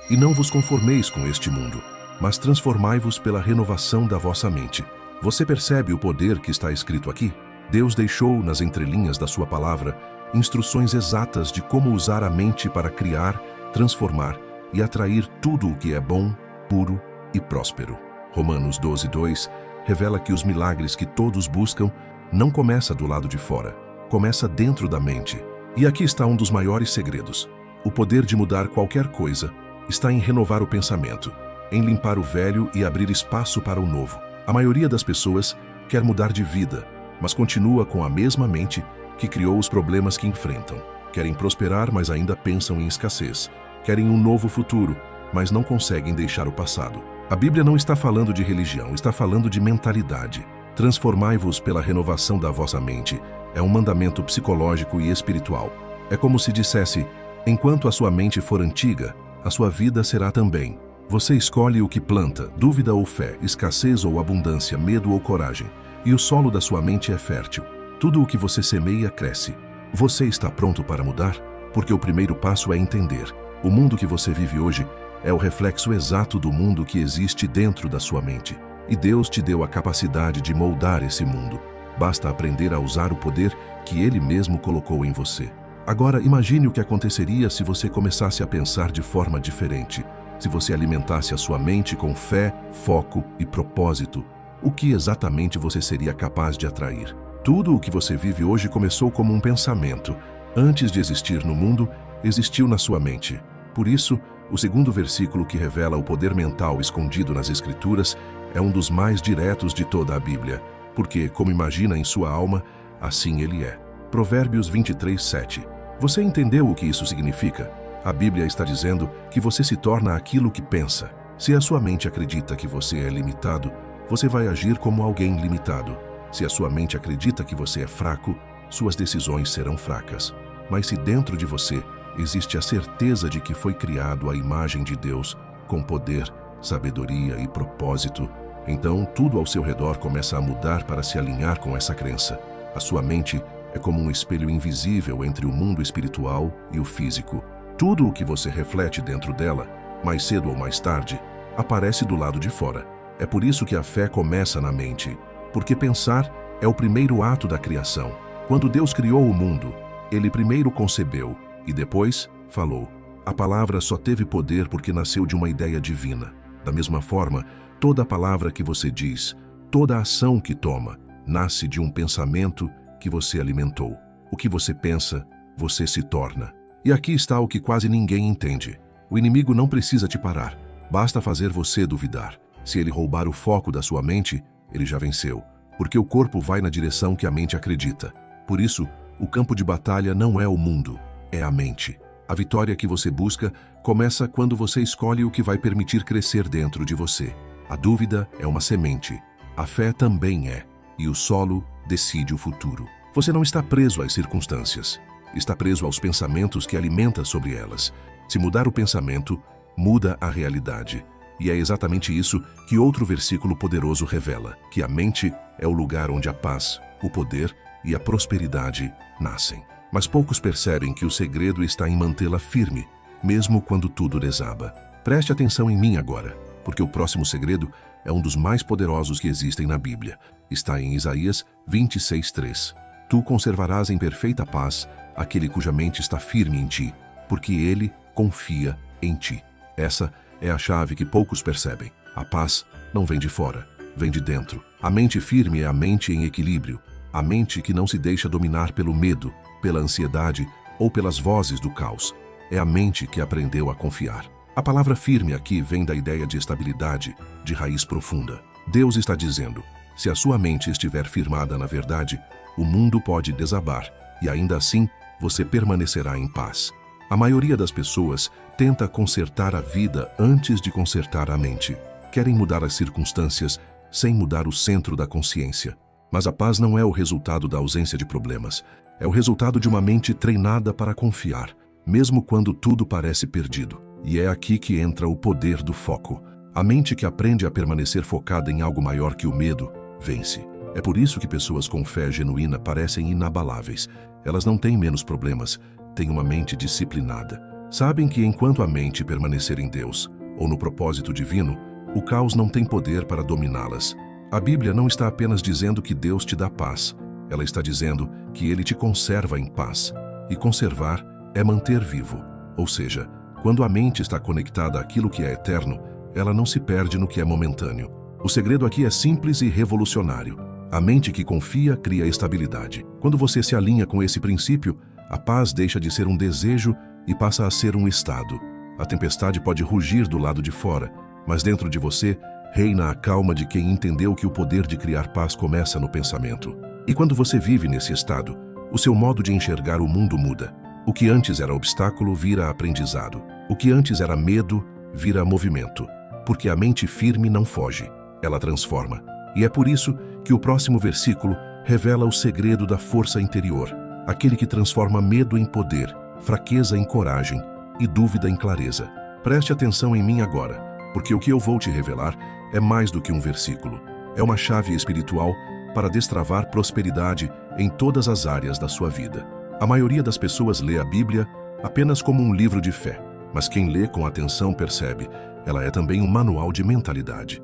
E não vos conformeis com este mundo, mas transformai-vos pela renovação da vossa mente. Você percebe o poder que está escrito aqui? Deus deixou nas entrelinhas da sua palavra instruções exatas de como usar a mente para criar, transformar e atrair tudo o que é bom, puro e próspero. Romanos 12:2 revela que os milagres que todos buscam não começa do lado de fora, começa dentro da mente. E aqui está um dos maiores segredos. O poder de mudar qualquer coisa está em renovar o pensamento, em limpar o velho e abrir espaço para o novo. A maioria das pessoas quer mudar de vida, mas continua com a mesma mente que criou os problemas que enfrentam. Querem prosperar, mas ainda pensam em escassez. Querem um novo futuro, mas não conseguem deixar o passado. A Bíblia não está falando de religião, está falando de mentalidade. Transformai-vos pela renovação da vossa mente. É um mandamento psicológico e espiritual. É como se dissesse, enquanto a sua mente for antiga, a sua vida será também. Você escolhe o que planta, dúvida ou fé, escassez ou abundância, medo ou coragem. E o solo da sua mente é fértil. Tudo o que você semeia cresce. Você está pronto para mudar? Porque o primeiro passo é entender. O mundo que você vive hoje é o reflexo exato do mundo que existe dentro da sua mente. E Deus te deu a capacidade de moldar esse mundo. Basta aprender a usar o poder que Ele mesmo colocou em você. Agora, imagine o que aconteceria se você começasse a pensar de forma diferente. Se você alimentasse a sua mente com fé, foco e propósito, o que exatamente você seria capaz de atrair? Tudo o que você vive hoje começou como um pensamento. Antes de existir no mundo, existiu na sua mente. Por isso, o segundo versículo que revela o poder mental escondido nas Escrituras é um dos mais diretos de toda a Bíblia, porque, como imagina em sua alma, assim ele é. Provérbios 23:7. Você entendeu o que isso significa? A Bíblia está dizendo que você se torna aquilo que pensa. Se a sua mente acredita que você é limitado, você vai agir como alguém limitado. Se a sua mente acredita que você é fraco, suas decisões serão fracas. Mas se dentro de você existe a certeza de que foi criado à imagem de Deus, com poder, sabedoria e propósito, então tudo ao seu redor começa a mudar para se alinhar com essa crença. A sua mente é como um espelho invisível entre o mundo espiritual e o físico. Tudo o que você reflete dentro dela, mais cedo ou mais tarde, aparece do lado de fora. É por isso que a fé começa na mente, porque pensar é o primeiro ato da criação. Quando Deus criou o mundo, Ele primeiro concebeu e depois falou. A palavra só teve poder porque nasceu de uma ideia divina. Da mesma forma, toda palavra que você diz, toda ação que toma, nasce de um pensamento que você alimentou. O que você pensa, você se torna. E aqui está o que quase ninguém entende. O inimigo não precisa te parar. Basta fazer você duvidar. Se ele roubar o foco da sua mente, ele já venceu. Porque o corpo vai na direção que a mente acredita. Por isso, o campo de batalha não é o mundo, é a mente. A vitória que você busca começa quando você escolhe o que vai permitir crescer dentro de você. A dúvida é uma semente. A fé também é. E o solo decide o futuro. Você não está preso às circunstâncias. Está preso aos pensamentos que alimenta sobre elas. Se mudar o pensamento, muda a realidade. E é exatamente isso que outro versículo poderoso revela, que a mente é o lugar onde a paz, o poder e a prosperidade nascem. Mas poucos percebem que o segredo está em mantê-la firme, mesmo quando tudo desaba. Preste atenção em mim agora, porque o próximo segredo é um dos mais poderosos que existem na Bíblia. Está em Isaías 26:3. Tu conservarás em perfeita paz aquele cuja mente está firme em ti, porque ele confia em ti. Essa é a chave que poucos percebem. A paz não vem de fora, vem de dentro. A mente firme é a mente em equilíbrio, a mente que não se deixa dominar pelo medo, pela ansiedade ou pelas vozes do caos. É a mente que aprendeu a confiar. A palavra firme aqui vem da ideia de estabilidade, de raiz profunda. Deus está dizendo, se a sua mente estiver firmada na verdade, o mundo pode desabar e ainda assim você permanecerá em paz. A maioria das pessoas tenta consertar a vida antes de consertar a mente. Querem mudar as circunstâncias sem mudar o centro da consciência. Mas a paz não é o resultado da ausência de problemas. É o resultado de uma mente treinada para confiar, mesmo quando tudo parece perdido. E é aqui que entra o poder do foco. A mente que aprende a permanecer focada em algo maior que o medo, vence. É por isso que pessoas com fé genuína parecem inabaláveis. Elas não têm menos problemas, têm uma mente disciplinada. Sabem que enquanto a mente permanecer em Deus, ou no propósito divino, o caos não tem poder para dominá-las. A Bíblia não está apenas dizendo que Deus te dá paz, ela está dizendo que Ele te conserva em paz. E conservar é manter vivo, ou seja, quando a mente está conectada àquilo que é eterno, ela não se perde no que é momentâneo. O segredo aqui é simples e revolucionário. A mente que confia cria estabilidade. Quando você se alinha com esse princípio, a paz deixa de ser um desejo e passa a ser um estado. A tempestade pode rugir do lado de fora, mas dentro de você reina a calma de quem entendeu que o poder de criar paz começa no pensamento. E quando você vive nesse estado, o seu modo de enxergar o mundo muda. O que antes era obstáculo vira aprendizado. O que antes era medo vira movimento. Porque a mente firme não foge, ela transforma. E é por isso que o próximo versículo revela o segredo da força interior, aquele que transforma medo em poder, fraqueza em coragem e dúvida em clareza. Preste atenção em mim agora, porque o que eu vou te revelar é mais do que um versículo. É uma chave espiritual para destravar prosperidade em todas as áreas da sua vida. A maioria das pessoas lê a Bíblia apenas como um livro de fé, mas quem lê com atenção percebe, ela é também um manual de mentalidade.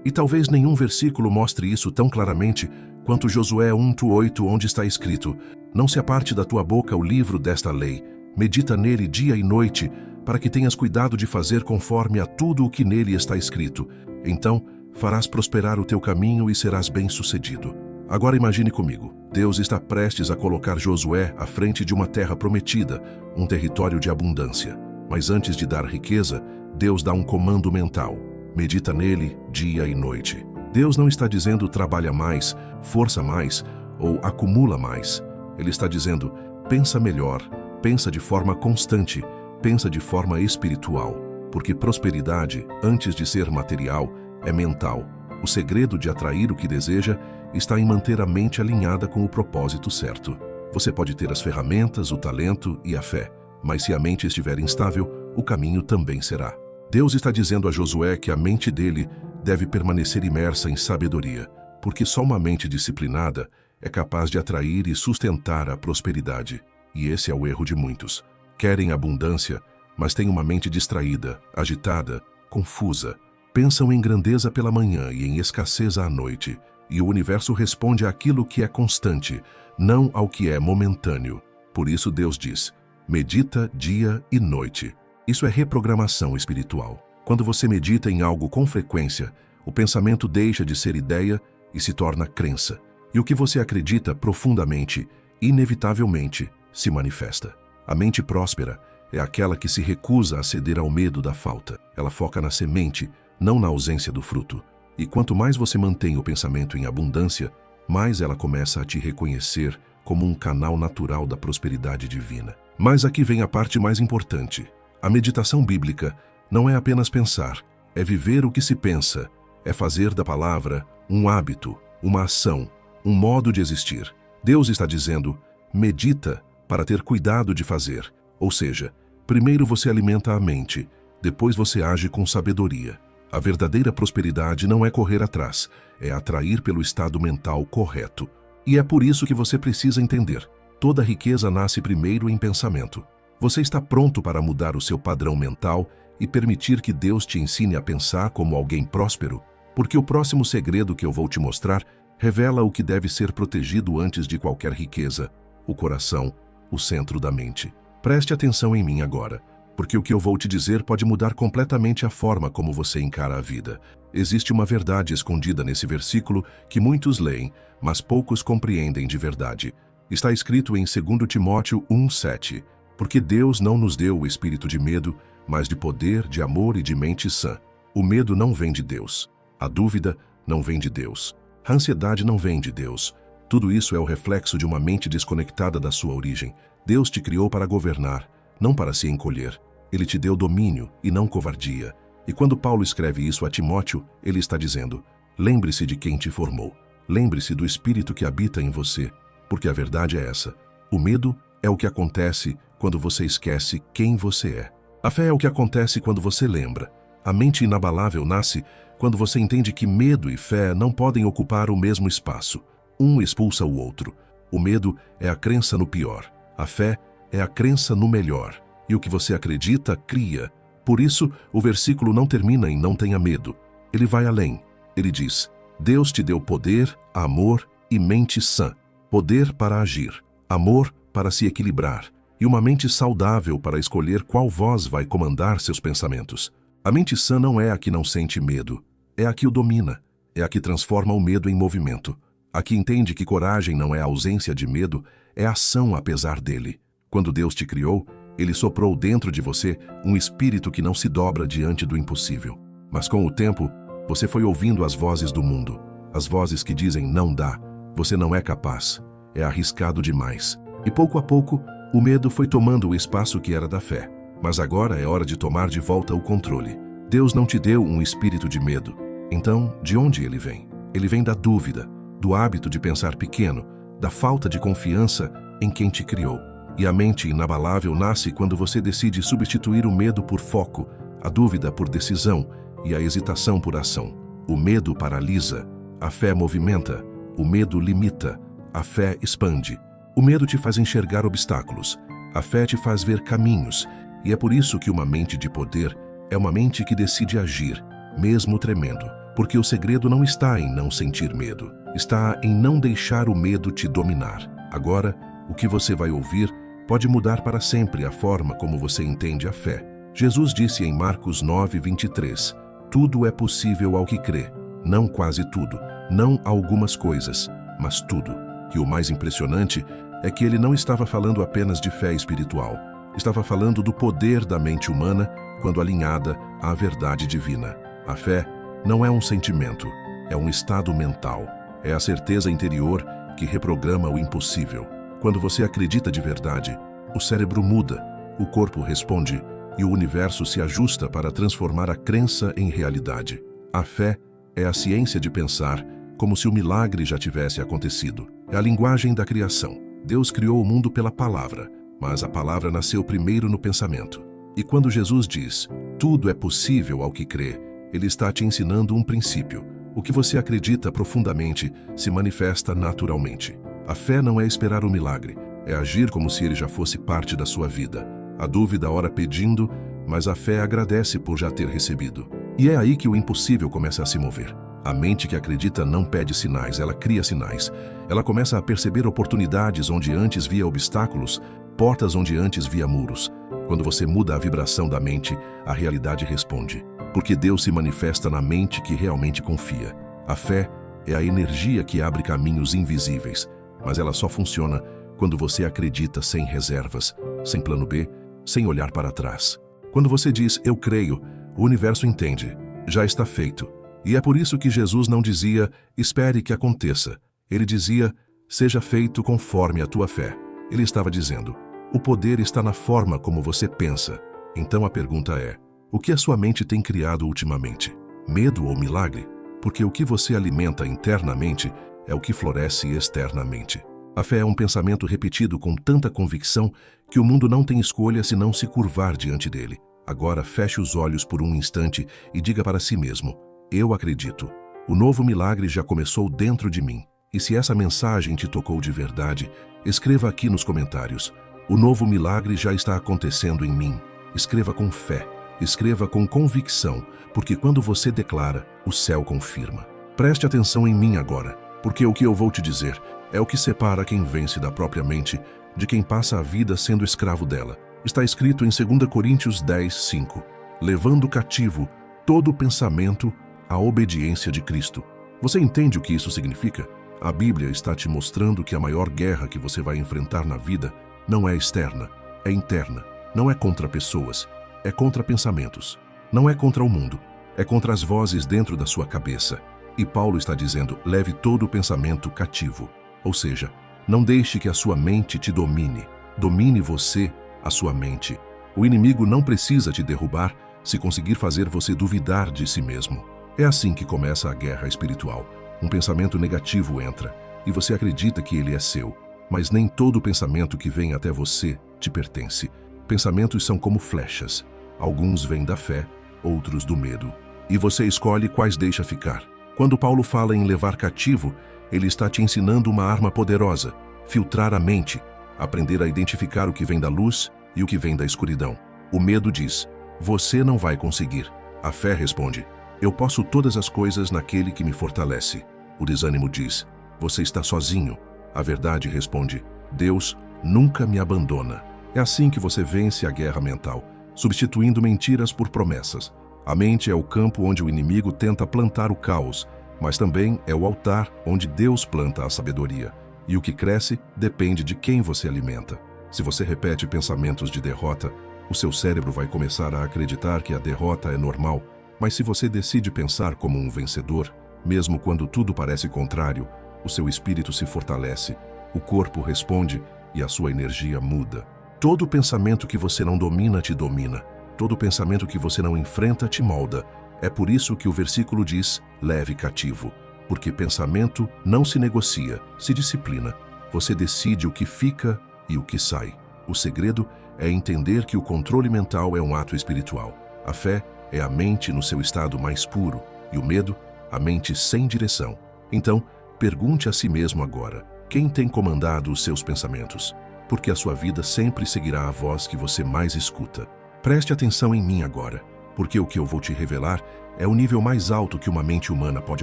E talvez nenhum versículo mostre isso tão claramente quanto Josué 1:8, onde está escrito: Não se aparte da tua boca o livro desta lei, medita nele dia e noite, para que tenhas cuidado de fazer conforme a tudo o que nele está escrito. Então farás prosperar o teu caminho e serás bem-sucedido. Agora imagine comigo, Deus está prestes a colocar Josué à frente de uma terra prometida, um território de abundância. Mas antes de dar riqueza, Deus dá um comando mental. Medita nele dia e noite. Deus não está dizendo trabalha mais, força mais ou acumula mais. Ele está dizendo pensa melhor, pensa de forma constante, pensa de forma espiritual. Porque prosperidade, antes de ser material, é mental. O segredo de atrair o que deseja está em manter a mente alinhada com o propósito certo. Você pode ter as ferramentas, o talento e a fé, mas se a mente estiver instável, o caminho também será. Deus está dizendo a Josué que a mente dele deve permanecer imersa em sabedoria, porque só uma mente disciplinada é capaz de atrair e sustentar a prosperidade. E esse é o erro de muitos. Querem abundância, mas têm uma mente distraída, agitada, confusa. Pensam em grandeza pela manhã e em escassez à noite, e o universo responde àquilo que é constante, não ao que é momentâneo. Por isso Deus diz: medita dia e noite. Isso é reprogramação espiritual. Quando você medita em algo com frequência, o pensamento deixa de ser ideia e se torna crença. E o que você acredita profundamente, inevitavelmente, se manifesta. A mente próspera é aquela que se recusa a ceder ao medo da falta. Ela foca na semente, não na ausência do fruto. E quanto mais você mantém o pensamento em abundância, mais ela começa a te reconhecer como um canal natural da prosperidade divina. Mas aqui vem a parte mais importante. A meditação bíblica não é apenas pensar, é viver o que se pensa, é fazer da palavra um hábito, uma ação, um modo de existir. Deus está dizendo, medita para ter cuidado de fazer. Ou seja, primeiro você alimenta a mente, depois você age com sabedoria. A verdadeira prosperidade não é correr atrás, é atrair pelo estado mental correto. E é por isso que você precisa entender. Toda riqueza nasce primeiro em pensamento. Você está pronto para mudar o seu padrão mental e permitir que Deus te ensine a pensar como alguém próspero? Porque o próximo segredo que eu vou te mostrar revela o que deve ser protegido antes de qualquer riqueza: o coração, o centro da mente. Preste atenção em mim agora, porque o que eu vou te dizer pode mudar completamente a forma como você encara a vida. Existe uma verdade escondida nesse versículo que muitos leem, mas poucos compreendem de verdade. Está escrito em 2 Timóteo 1:7, porque Deus não nos deu o espírito de medo, mas de poder, de amor e de mente sã. O medo não vem de Deus. A dúvida não vem de Deus. A ansiedade não vem de Deus. Tudo isso é o reflexo de uma mente desconectada da sua origem. Deus te criou para governar, não para se encolher. Ele te deu domínio e não covardia. E quando Paulo escreve isso a Timóteo, ele está dizendo: lembre-se de quem te formou. Lembre-se do espírito que habita em você, porque a verdade é essa. O medo é o que acontece quando você esquece quem você é. A fé é o que acontece quando você lembra. A mente inabalável nasce quando você entende que medo e fé não podem ocupar o mesmo espaço. Um expulsa o outro. O medo é a crença no pior. A fé é a crença no melhor. E o que você acredita, cria. Por isso, o versículo não termina em não tenha medo. Ele vai além. Ele diz: Deus te deu poder, amor e mente sã. Poder para agir, amor para se equilibrar e uma mente saudável para escolher qual voz vai comandar seus pensamentos. A mente sã não é a que não sente medo, é a que o domina, é a que transforma o medo em movimento. A que entende que coragem não é ausência de medo, é ação apesar dele. Quando Deus te criou, Ele soprou dentro de você um espírito que não se dobra diante do impossível. Mas com o tempo, você foi ouvindo as vozes do mundo, as vozes que dizem não dá, você não é capaz, é arriscado demais. E pouco a pouco, o medo foi tomando o espaço que era da fé. Mas agora é hora de tomar de volta o controle. Deus não te deu um espírito de medo. Então, de onde ele vem? Ele vem da dúvida, do hábito de pensar pequeno, da falta de confiança em quem te criou. E a mente inabalável nasce quando você decide substituir o medo por foco, a dúvida por decisão e a hesitação por ação. O medo paralisa, a fé movimenta, o medo limita, a fé expande. O medo te faz enxergar obstáculos, a fé te faz ver caminhos, e é por isso que uma mente de poder é uma mente que decide agir, mesmo tremendo, porque o segredo não está em não sentir medo, está em não deixar o medo te dominar. Agora, o que você vai ouvir pode mudar para sempre a forma como você entende a fé. Jesus disse em Marcos 9:23, tudo é possível ao que crê, não quase tudo, não algumas coisas, mas tudo. E o mais impressionante é que ele não estava falando apenas de fé espiritual, estava falando do poder da mente humana quando alinhada à verdade divina. A fé não é um sentimento, é um estado mental, é a certeza interior que reprograma o impossível. Quando você acredita de verdade, o cérebro muda, o corpo responde e o universo se ajusta para transformar a crença em realidade. A fé é a ciência de pensar como se o milagre já tivesse acontecido. É a linguagem da criação. Deus criou o mundo pela palavra, mas a palavra nasceu primeiro no pensamento. E quando Jesus diz, tudo é possível ao que crê, ele está te ensinando um princípio. O que você acredita profundamente se manifesta naturalmente. A fé não é esperar o milagre, é agir como se ele já fosse parte da sua vida. A dúvida ora pedindo, mas a fé agradece por já ter recebido. E é aí que o impossível começa a se mover. A mente que acredita não pede sinais, ela cria sinais. Ela começa a perceber oportunidades onde antes via obstáculos, portas onde antes via muros. Quando você muda a vibração da mente, a realidade responde. Porque Deus se manifesta na mente que realmente confia. A fé é a energia que abre caminhos invisíveis, mas ela só funciona quando você acredita sem reservas, sem plano B, sem olhar para trás. Quando você diz, eu creio, o universo entende, já está feito. E é por isso que Jesus não dizia, espere que aconteça. Ele dizia, seja feito conforme a tua fé. Ele estava dizendo, o poder está na forma como você pensa. Então a pergunta é, o que a sua mente tem criado ultimamente? Medo ou milagre? Porque o que você alimenta internamente é o que floresce externamente. A fé é um pensamento repetido com tanta convicção que o mundo não tem escolha senão se curvar diante dele. Agora feche os olhos por um instante e diga para si mesmo, eu acredito. O novo milagre já começou dentro de mim. E se essa mensagem te tocou de verdade, escreva aqui nos comentários. O novo milagre já está acontecendo em mim. Escreva com fé. Escreva com convicção, porque quando você declara, o céu confirma. Preste atenção em mim agora, porque o que eu vou te dizer é o que separa quem vence da própria mente de quem passa a vida sendo escravo dela. Está escrito em 2 Coríntios 10:5, levando cativo todo pensamento à obediência de Cristo. Você entende o que isso significa? A Bíblia está te mostrando que a maior guerra que você vai enfrentar na vida não é externa, é interna. Não é contra pessoas, é contra pensamentos. Não é contra o mundo, é contra as vozes dentro da sua cabeça. E Paulo está dizendo, leve todo o pensamento cativo. Ou seja, não deixe que a sua mente te domine. Domine você, a sua mente. O inimigo não precisa te derrubar se conseguir fazer você duvidar de si mesmo. É assim que começa a guerra espiritual. Um pensamento negativo entra, e você acredita que ele é seu. Mas nem todo pensamento que vem até você te pertence. Pensamentos são como flechas. Alguns vêm da fé, outros do medo. E você escolhe quais deixa ficar. Quando Paulo fala em levar cativo, ele está te ensinando uma arma poderosa, filtrar a mente, aprender a identificar o que vem da luz e o que vem da escuridão. O medo diz: você não vai conseguir. A fé responde: eu posso todas as coisas naquele que me fortalece. O desânimo diz: você está sozinho. A verdade responde: Deus nunca me abandona. É assim que você vence a guerra mental, substituindo mentiras por promessas. A mente é o campo onde o inimigo tenta plantar o caos, mas também é o altar onde Deus planta a sabedoria. E o que cresce depende de quem você alimenta. Se você repete pensamentos de derrota, o seu cérebro vai começar a acreditar que a derrota é normal. Mas se você decide pensar como um vencedor, mesmo quando tudo parece contrário, o seu espírito se fortalece, o corpo responde e a sua energia muda. Todo pensamento que você não domina te domina. Todo pensamento que você não enfrenta te molda. É por isso que o versículo diz: leve cativo. Porque pensamento não se negocia, se disciplina. Você decide o que fica e o que sai. O segredo é entender que o controle mental é um ato espiritual. A fé é a mente no seu estado mais puro e o medo, a mente sem direção. Então, pergunte a si mesmo agora: quem tem comandado os seus pensamentos? Porque a sua vida sempre seguirá a voz que você mais escuta. Preste atenção em mim agora, porque o que eu vou te revelar é o nível mais alto que uma mente humana pode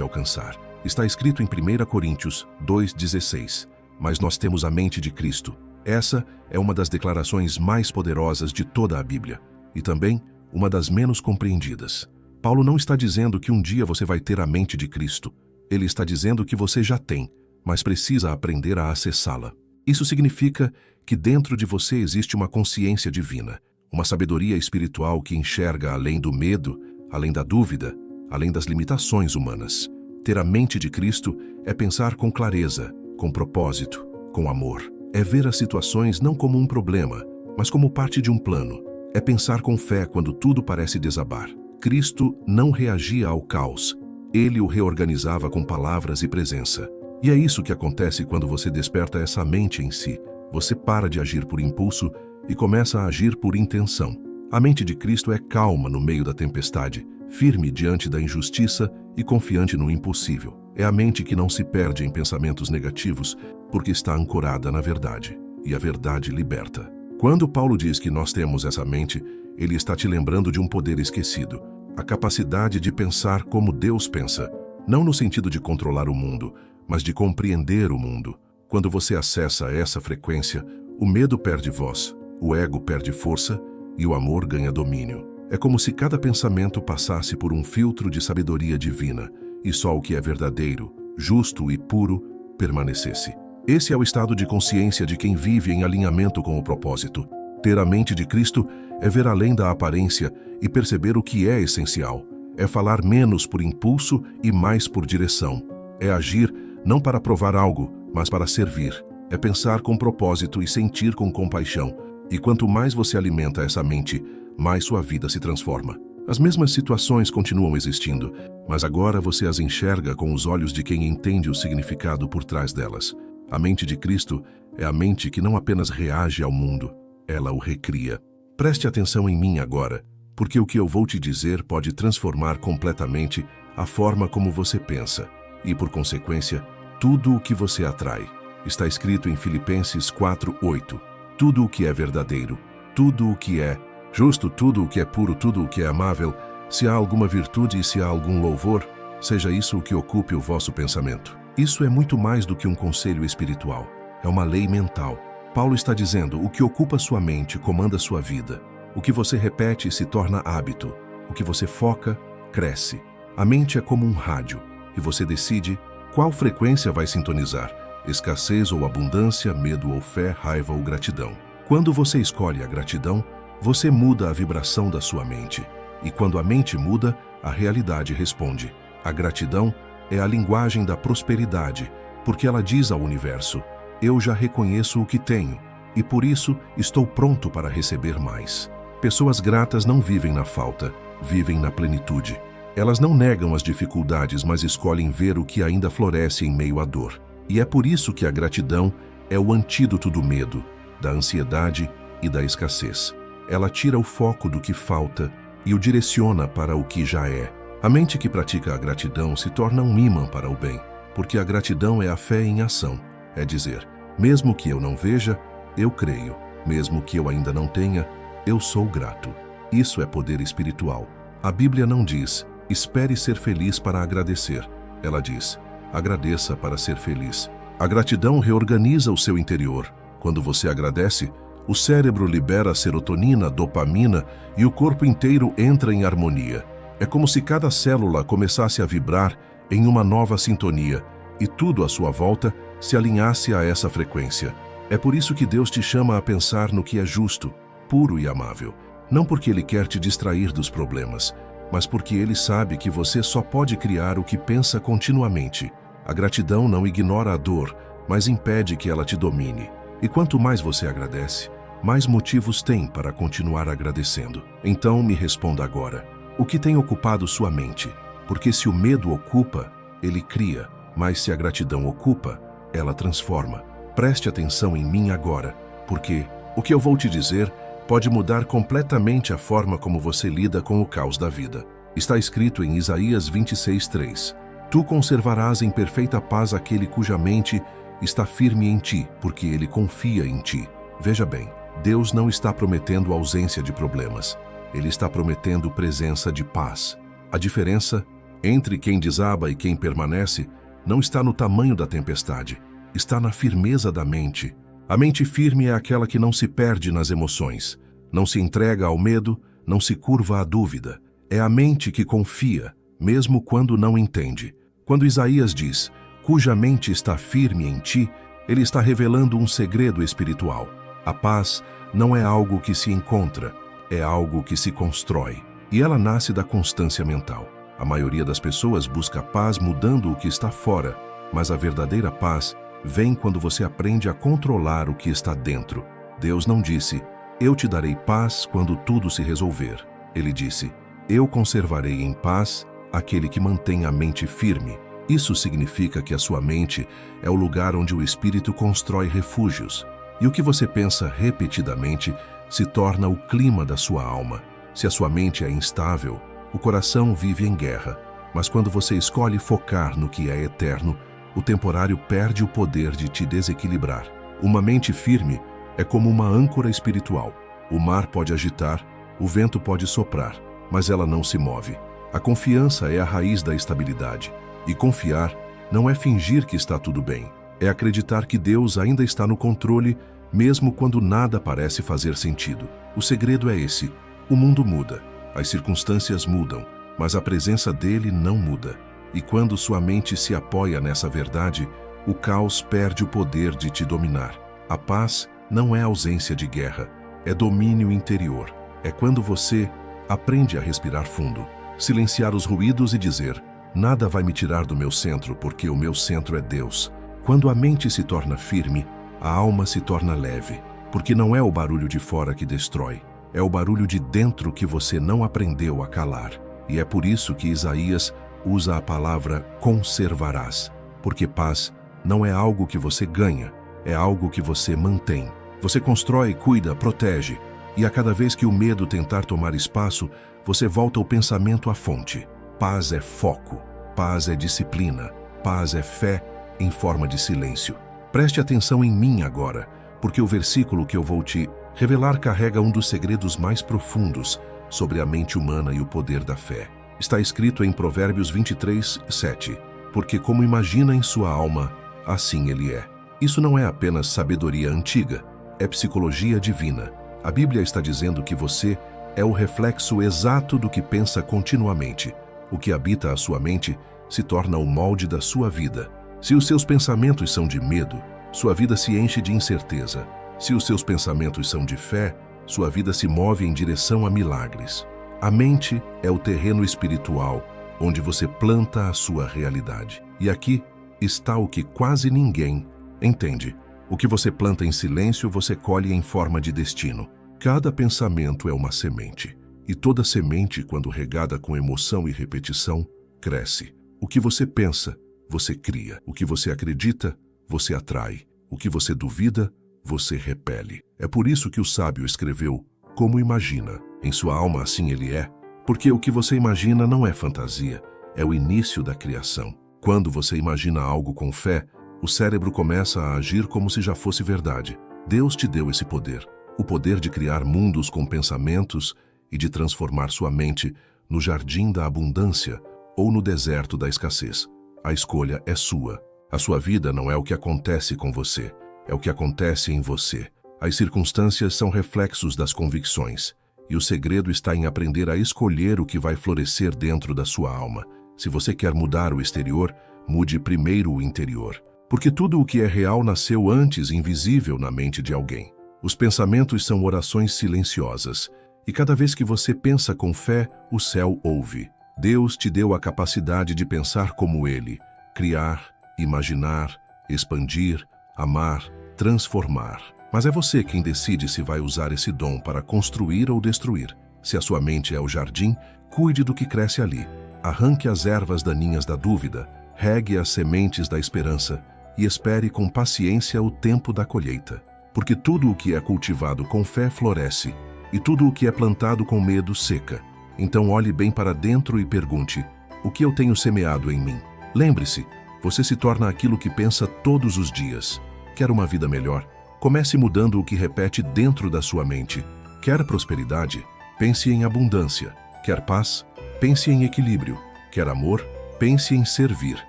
alcançar. Está escrito em 1 Coríntios 2,16. Mas nós temos a mente de Cristo. Essa é uma das declarações mais poderosas de toda a Bíblia. E também uma das menos compreendidas. Paulo não está dizendo que um dia você vai ter a mente de Cristo. Ele está dizendo que você já tem, mas precisa aprender a acessá-la. Isso significa que dentro de você existe uma consciência divina, uma sabedoria espiritual que enxerga além do medo, além da dúvida, além das limitações humanas. Ter a mente de Cristo é pensar com clareza, com propósito, com amor. É ver as situações não como um problema, mas como parte de um plano. É pensar com fé quando tudo parece desabar. Cristo não reagia ao caos. Ele o reorganizava com palavras e presença. E é isso que acontece quando você desperta essa mente em si. Você para de agir por impulso e começa a agir por intenção. A mente de Cristo é calma no meio da tempestade, firme diante da injustiça e confiante no impossível. É a mente que não se perde em pensamentos negativos, porque está ancorada na verdade. E a verdade liberta. Quando Paulo diz que nós temos essa mente, ele está te lembrando de um poder esquecido. A capacidade de pensar como Deus pensa. Não no sentido de controlar o mundo, mas de compreender o mundo. Quando você acessa essa frequência, o medo perde voz, o ego perde força e o amor ganha domínio. É como se cada pensamento passasse por um filtro de sabedoria divina e só o que é verdadeiro, justo e puro permanecesse. Esse é o estado de consciência de quem vive em alinhamento com o propósito. Ter a mente de Cristo é ver além da aparência e perceber o que é essencial. É falar menos por impulso e mais por direção. É agir não para provar algo, mas para servir. É pensar com propósito e sentir com compaixão. E quanto mais você alimenta essa mente, mais sua vida se transforma. As mesmas situações continuam existindo, mas agora você as enxerga com os olhos de quem entende o significado por trás delas. A mente de Cristo é a mente que não apenas reage ao mundo, ela o recria. Preste atenção em mim agora, porque o que eu vou te dizer pode transformar completamente a forma como você pensa e, por consequência, tudo o que você atrai. Está escrito em Filipenses 4:8. Tudo o que é verdadeiro, tudo o que é justo, tudo o que é puro, tudo o que é amável, se há alguma virtude e se há algum louvor, seja isso o que ocupe o vosso pensamento. Isso é muito mais do que um conselho espiritual. É uma lei mental. Paulo está dizendo: o que ocupa sua mente comanda sua vida. O que você repete se torna hábito. O que você foca, cresce. A mente é como um rádio, e você decide qual frequência vai sintonizar: escassez ou abundância, medo ou fé, raiva ou gratidão. Quando você escolhe a gratidão, você muda a vibração da sua mente. E quando a mente muda, a realidade responde. A gratidão é a linguagem da prosperidade, porque ela diz ao universo: eu já reconheço o que tenho, e por isso estou pronto para receber mais. Pessoas gratas não vivem na falta, vivem na plenitude. Elas não negam as dificuldades, mas escolhem ver o que ainda floresce em meio à dor. E é por isso que a gratidão é o antídoto do medo, da ansiedade e da escassez. Ela tira o foco do que falta e o direciona para o que já é. A mente que pratica a gratidão se torna um ímã para o bem, porque a gratidão é a fé em ação. É dizer: mesmo que eu não veja, eu creio. Mesmo que eu ainda não tenha, eu sou grato. Isso é poder espiritual. A Bíblia não diz, espere ser feliz para agradecer. Ela diz, agradeça para ser feliz. A gratidão reorganiza o seu interior. Quando você agradece, o cérebro libera serotonina, dopamina e o corpo inteiro entra em harmonia. É como se cada célula começasse a vibrar em uma nova sintonia e tudo à sua volta se alinhasse a essa frequência. É por isso que Deus te chama a pensar no que é justo, puro e amável. Não porque Ele quer te distrair dos problemas, mas porque Ele sabe que você só pode criar o que pensa continuamente. A gratidão não ignora a dor, mas impede que ela te domine. E quanto mais você agradece, mais motivos tem para continuar agradecendo. Então me responda agora, o que tem ocupado sua mente? Porque se o medo ocupa, ele cria, mas se a gratidão ocupa, ela transforma. Preste atenção em mim agora, porque o que eu vou te dizer pode mudar completamente a forma como você lida com o caos da vida. Está escrito em Isaías 26:3. Tu conservarás em perfeita paz aquele cuja mente está firme em ti, porque ele confia em ti. Veja bem, Deus não está prometendo ausência de problemas. Ele está prometendo presença de paz. A diferença entre quem desaba e quem permanece não está no tamanho da tempestade, está na firmeza da mente. A mente firme é aquela que não se perde nas emoções, não se entrega ao medo, não se curva à dúvida. É a mente que confia, mesmo quando não entende. Quando Isaías diz, cuja mente está firme em ti, ele está revelando um segredo espiritual. A paz não é algo que se encontra, é algo que se constrói. E ela nasce da constância mental. A maioria das pessoas busca paz mudando o que está fora, mas a verdadeira paz vem quando você aprende a controlar o que está dentro. Deus não disse, eu te darei paz quando tudo se resolver. Ele disse, eu conservarei em paz aquele que mantém a mente firme. Isso significa que a sua mente é o lugar onde o espírito constrói refúgios. E o que você pensa repetidamente se torna o clima da sua alma. Se a sua mente é instável, o coração vive em guerra. Mas quando você escolhe focar no que é eterno, o temporário perde o poder de te desequilibrar. Uma mente firme é como uma âncora espiritual. O mar pode agitar, o vento pode soprar, mas ela não se move. A confiança é a raiz da estabilidade. E confiar não é fingir que está tudo bem. É acreditar que Deus ainda está no controle, mesmo quando nada parece fazer sentido. O segredo é esse. O mundo muda, as circunstâncias mudam, mas a presença dele não muda. E quando sua mente se apoia nessa verdade, o caos perde o poder de te dominar. A paz não é ausência de guerra, é domínio interior. É quando você aprende a respirar fundo, silenciar os ruídos e dizer, nada vai me tirar do meu centro, porque o meu centro é Deus. Quando a mente se torna firme, a alma se torna leve, porque não é o barulho de fora que destrói, é o barulho de dentro que você não aprendeu a calar. E é por isso que Isaías usa a palavra conservarás, porque paz não é algo que você ganha, é algo que você mantém. Você constrói, cuida, protege, e a cada vez que o medo tentar tomar espaço, você volta o pensamento à fonte. Paz é foco, paz é disciplina, paz é fé em forma de silêncio. Preste atenção em mim agora, porque o versículo que eu vou te revelar carrega um dos segredos mais profundos sobre a mente humana e o poder da fé. Está escrito em Provérbios 23:7, porque como imagina em sua alma, assim ele é. Isso não é apenas sabedoria antiga, é psicologia divina. A Bíblia está dizendo que você é o reflexo exato do que pensa continuamente. O que habita a sua mente se torna o molde da sua vida. Se os seus pensamentos são de medo, sua vida se enche de incerteza. Se os seus pensamentos são de fé, sua vida se move em direção a milagres. A mente é o terreno espiritual onde você planta a sua realidade. E aqui está o que quase ninguém entende. O que você planta em silêncio, você colhe em forma de destino. Cada pensamento é uma semente. E toda semente, quando regada com emoção e repetição, cresce. O que você pensa, você cria. O que você acredita, você atrai. O que você duvida, você repele. É por isso que o sábio escreveu, como imagina. Em sua alma assim ele é. Porque o que você imagina não é fantasia, é o início da criação. Quando você imagina algo com fé, o cérebro começa a agir como se já fosse verdade. Deus te deu esse poder. o poder de criar mundos com pensamentos e de transformar sua mente no jardim da abundância ou no deserto da escassez. A escolha é sua. A sua vida não é o que acontece com você, é o que acontece em você. As circunstâncias são reflexos das convicções, e o segredo está em aprender a escolher o que vai florescer dentro da sua alma. Se você quer mudar o exterior, mude primeiro o interior. Porque tudo o que é real nasceu antes invisível na mente de alguém. Os pensamentos são orações silenciosas, e cada vez que você pensa com fé, o céu ouve. Deus te deu a capacidade de pensar como Ele, criar, imaginar, expandir, amar, transformar. Mas é você quem decide se vai usar esse dom para construir ou destruir. Se a sua mente é o jardim, cuide do que cresce ali. Arranque as ervas daninhas da dúvida, regue as sementes da esperança e espere com paciência o tempo da colheita. Porque tudo o que é cultivado com fé floresce, e tudo o que é plantado com medo seca. Então olhe bem para dentro e pergunte: o que eu tenho semeado em mim? Lembre-se, você se torna aquilo que pensa todos os dias. Quer uma vida melhor? Comece mudando o que repete dentro da sua mente. Quer prosperidade? Pense em abundância. Quer paz? Pense em equilíbrio. Quer amor? Pense em servir.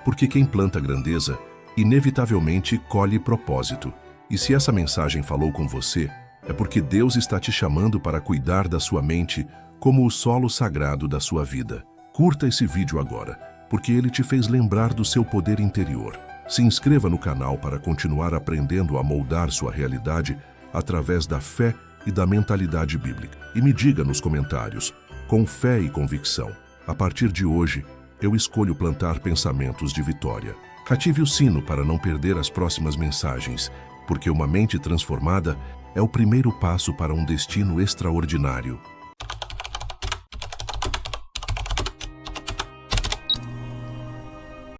Porque quem planta grandeza, inevitavelmente colhe propósito. E se essa mensagem falou com você, é porque Deus está te chamando para cuidar da sua mente como o solo sagrado da sua vida. Curta esse vídeo agora, porque ele te fez lembrar do seu poder interior. Se inscreva no canal para continuar aprendendo a moldar sua realidade através da fé e da mentalidade bíblica. E me diga nos comentários, com fé e convicção: a partir de hoje, eu escolho plantar pensamentos de vitória. Ative o sino para não perder as próximas mensagens, porque uma mente transformada é o primeiro passo para um destino extraordinário.